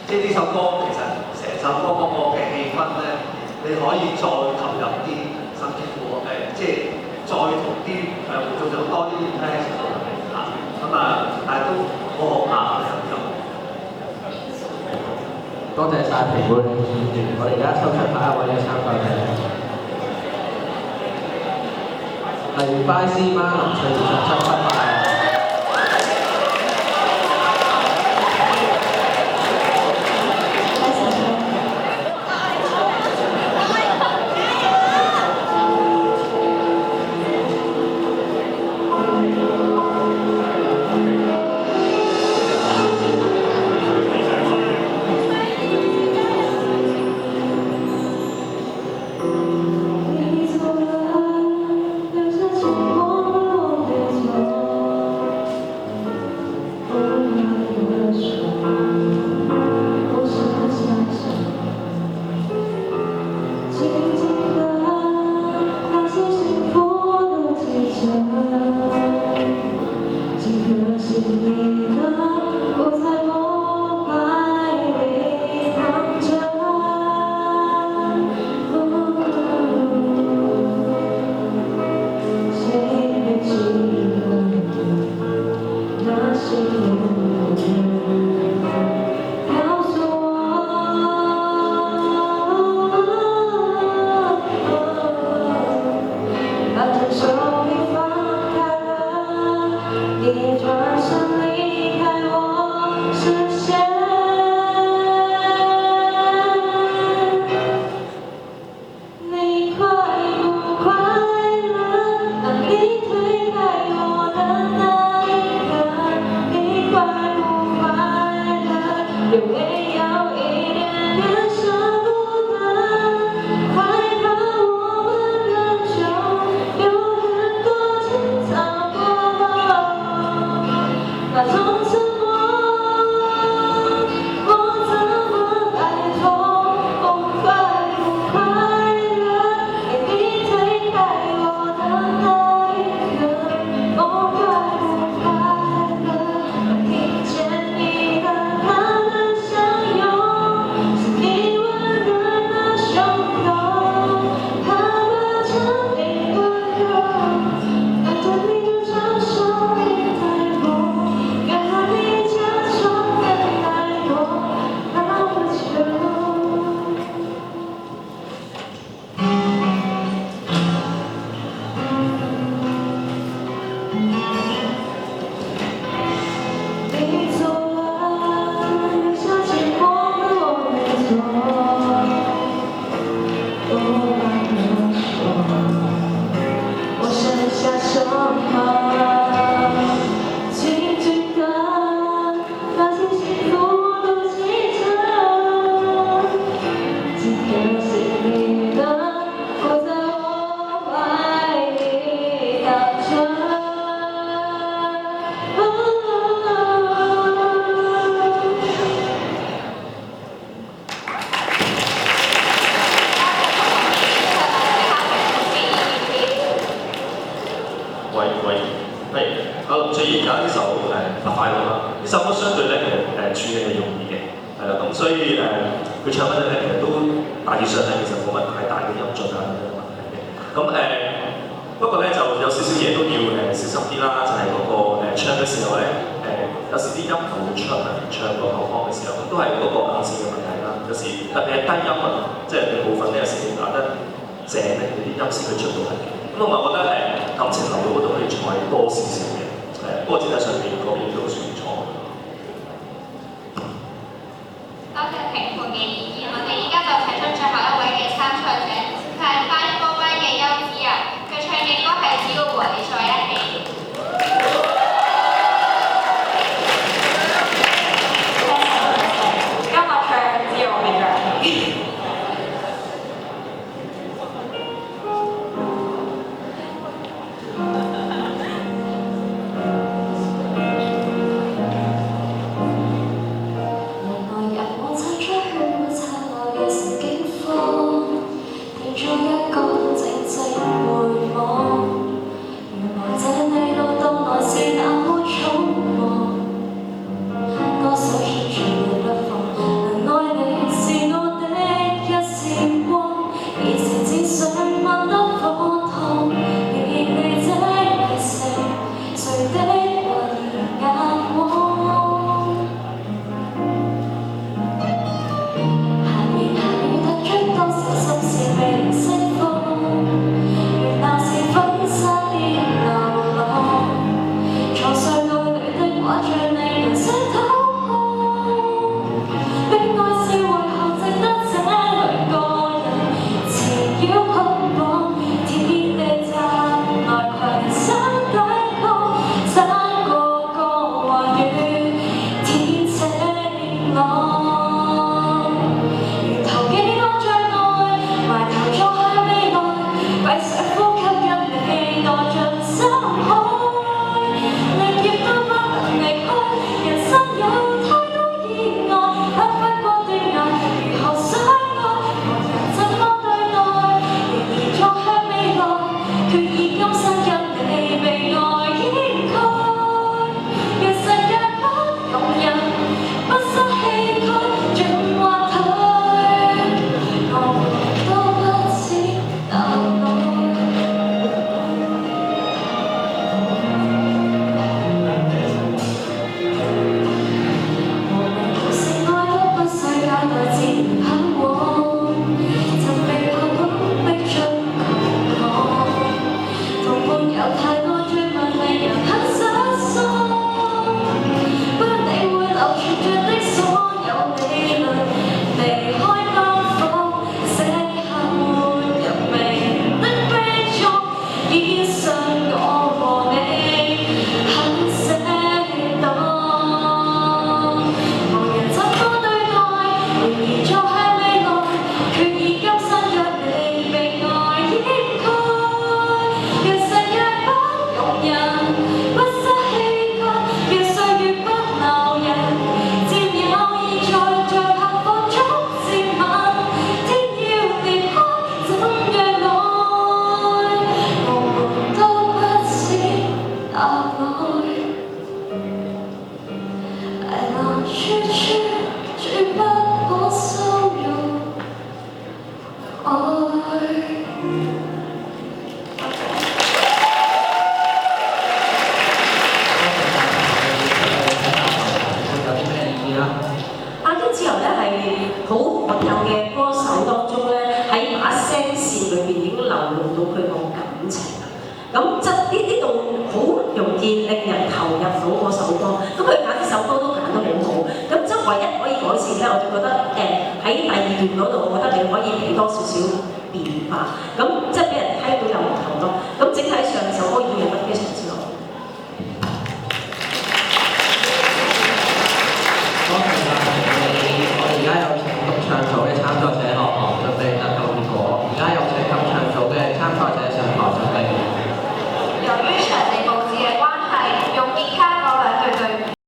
即係呢首歌其實成首歌嗰個嘅氣氛咧，你可以再投入啲，甚至乎即係再同啲會眾有多啲 interaction 嚇，咁啊，但係都好好啱嘅咁。多謝晒評判，我哋而家抽出下一位嘅參賽者，係巴斯馬林翠2778。好罕有嘅歌手當中咧，喺把聲線裏邊已經流露到佢個感情。咁即呢度好容易令人投入到嗰首歌。咁佢揀呢首歌都揀得好好。咁即係唯一可以改善咧，我就覺得喺第二段嗰度，我覺得你可以俾多少少變化。咁即係俾人聽到又唔同咯。咁整體上首歌演繹得非常之好。多謝。